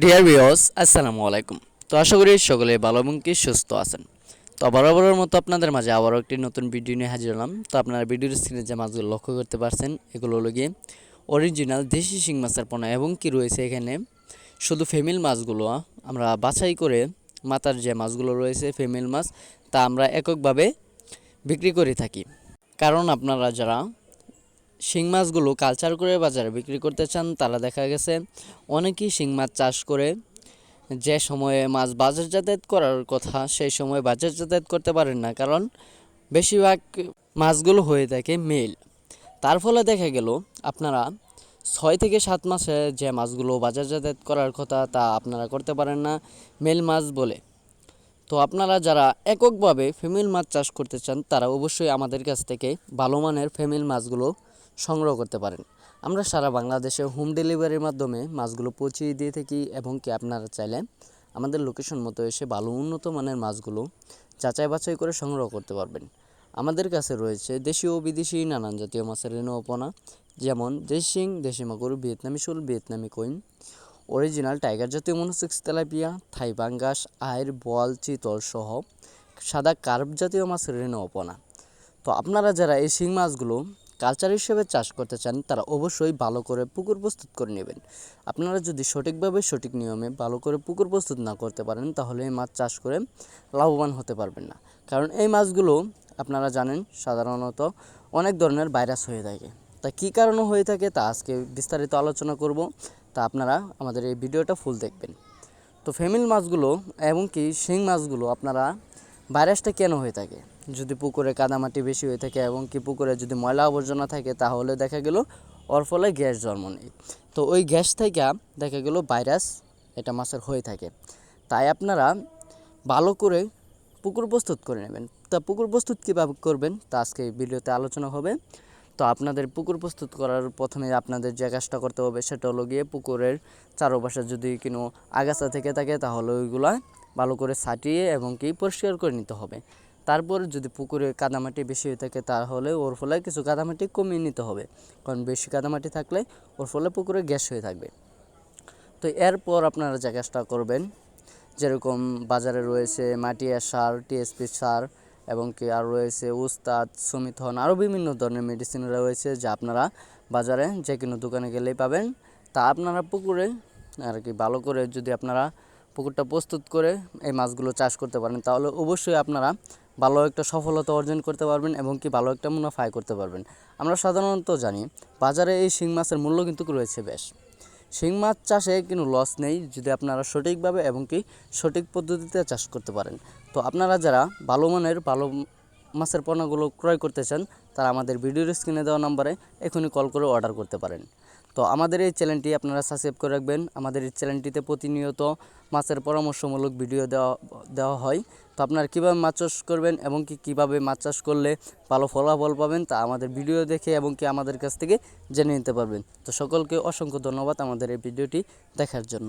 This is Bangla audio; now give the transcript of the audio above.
ডিয়ার ভিউয়ার্স আসসালামু আলাইকুম। তো আশা করি সকলে ভালো এবং কি সুস্থ আছেন। তো বরাবরের মতো আপনাদের মাঝে আবারও একটি নতুন ভিডিও নিয়ে হাজির হলাম। তো আপনারা ভিডিওর স্ক্রিনে যে মাছগুলো লক্ষ্য করতে পারছেন এগুলো হলো গিয়ে অরিজিনাল দেশি শিং মাছের পোনা এবং কি রয়েছে এখানে শুধু ফিমেল মাছগুলো আমরা বাছাই করে মাথার যে মাছগুলো রয়েছে ফিমেল মাছ তা আমরা এককভাবে বিক্রি করে থাকি। কারণ আপনারা যারা শিং মাছগুলো কালচার করে বাজারে বিক্রি করতে চান তারা দেখা গেছে অনেকেই শিং মাছ চাষ করে যে সময়ে মাছ বাজার যাতায়াত করার কথা সেই সময় বাজার যাতায়াত করতে পারেন না, কারণ বেশিরভাগ মাছগুলো হয়ে থাকে মেল। তার ফলে দেখা গেল আপনারা 6 থেকে 7 মাসে যে মাছগুলো বাজার যাতায়াত করার কথা তা আপনারা করতে পারেন না মেল মাছ বলে। তো আপনারা যারা এককভাবে ফিমেল মাছ চাষ করতে চান তারা অবশ্যই আমাদের কাছ থেকে ভালো মানের ফিমেল মাছগুলো সংগ্রহ করতে পারেন। আমরা সারা বাংলাদেশে হোম ডেলিভারির মাধ্যমে মাছগুলো পৌঁছিয়ে দিয়ে থাকি এবং কি আপনারা চাইলে আমাদের লোকেশন মতো এসে ভালো উন্নত মানের মাছগুলো যাচাই বাছাই করে সংগ্রহ করতে পারবেন। আমাদের কাছে রয়েছে দেশি ও বিদেশি নানান জাতীয় মাছের রেণুপনা, যেমন দেশি শিং, দেশি মাগুর, ভিয়েতনামি শোল, ভিয়েতনামি কইন, অরিজিনাল টাইগার জাতীয় মনোসেক্স তেলাপিয়া, থাই পাঙ্গাস, আইর, বোয়াল, চিতল সহ সাদা কার্প জাতীয় মাছের রেণুপনা। তো আপনারা যারা এই শিং মাছগুলো কালচার হিসেবে চাষ করতে চান তারা অবশ্যই ভালো করে পুকুর প্রস্তুত করে নেবেন। আপনারা যদি সঠিকভাবে সঠিক নিয়মে ভালো করে পুকুর প্রস্তুত না করতে পারেন তাহলে এই মাছ চাষ করে লাভবান হতে পারবেন না। কারণ এই মাছগুলো আপনারা জানেন সাধারণত অনেক ধরনের ভাইরাস হয়ে থাকে। তা কী কারণে হয়ে থাকে তা আজকে বিস্তারিত আলোচনা করব। তা আপনারা আমাদের এই ভিডিওটা ফুল দেখবেন। তো ফিমেল মাছগুলো এবং কি শিং মাছগুলো আপনারা ভাইরাসটা কেন হয়ে থাকে, যদি পুকুরে কাদামাটি বেশি হয়ে থাকে এবং কি পুকুরে যদি ময়লা আবর্জনা থাকে তাহলে দেখা গেল ওর ফলে গ্যাস জন্ম নেয়। তো ওই গ্যাস থেকে দেখা গেল ভাইরাস এটা মাছের হয়ে থাকে। তাই আপনারা ভালো করে পুকুর প্রস্তুত করে নেবেন। তা পুকুর প্রস্তুত কীভাবে করবেন তা আজকে এই ভিডিওতে আলোচনা হবে। তো আপনাদের পুকুর প্রস্তুত করার প্রথমে আপনাদের যে কাজটা করতে হবে সেটা হলো গিয়ে পুকুরের চারপাশে যদি কোনো আগাছা থেকে থাকে তাহলে ওইগুলা ভালো করে ছাটিয়ে এবং কি পরিষ্কার করে নিতে হবে। তারপর যদি পুকুরে কাদামাটি বেশি হয়ে থাকে তাহলে ওর ফলে কিছু কাদামাটি কমিয়ে নিতে হবে, কারণ বেশি কাদামাটি থাকলে ওর ফলে পুকুরে গ্যাস হয়ে থাকবে। তো এরপর আপনারা যে কাজটা করবেন, যেরকম বাজারে রয়েছে মাটিয়া সার, টিএসপি সার এবং কি আর রয়েছে উস্তাদ, সুমিথন, আরও বিভিন্ন ধরনের মেডিসিন রয়েছে যা আপনারা বাজারে যে কোনো দোকানে গেলেই পাবেন। তা আপনারা পুকুরে আর কি ভালো করে যদি আপনারা পুকুরটা প্রস্তুত করে এই মাছগুলো চাষ করতে পারেন তাহলে অবশ্যই আপনারা ভালো একটা সফলতা অর্জন করতে পারবেন এবং কি ভালো একটা মুনাফা আয় করতে পারবেন। আমরা সাধারণত জানি বাজারে এই শিং মাছের মূল্য কিন্তু রয়েছে বেশ। শিং মাছ চাষে কোনো লস নেই যদি আপনারা সঠিকভাবে এবং কি সঠিক পদ্ধতিতে চাষ করতে পারেন। তো আপনারা যারা ভালো মানের ভালো মাছের পোনাগুলো ক্রয় করতে চান তারা আমাদের ভিডিওর স্ক্রিনে দেওয়া নম্বরে এখনই কল করে অর্ডার করতে পারেন। তো আমাদের এই চ্যানেলটি আপনারা সাবস্ক্রাইব করে রাখবেন। আমাদের এই চ্যানেলটিতে প্রতিনিয়ত মাছের পরামর্শমূলক ভিডিও দেওয়া হয়। তো আপনারা কীভাবে মাছ চাষ করবেন এবং কীভাবে মাছ চাষ করলে ভালো ফলাফল পাবেন তা আমাদের ভিডিও দেখে এবং কি আমাদের কাছ থেকে জেনে নিতে পারবেন। তো সকলকে অসংখ্য ধন্যবাদ আমাদের এই ভিডিওটি দেখার জন্য।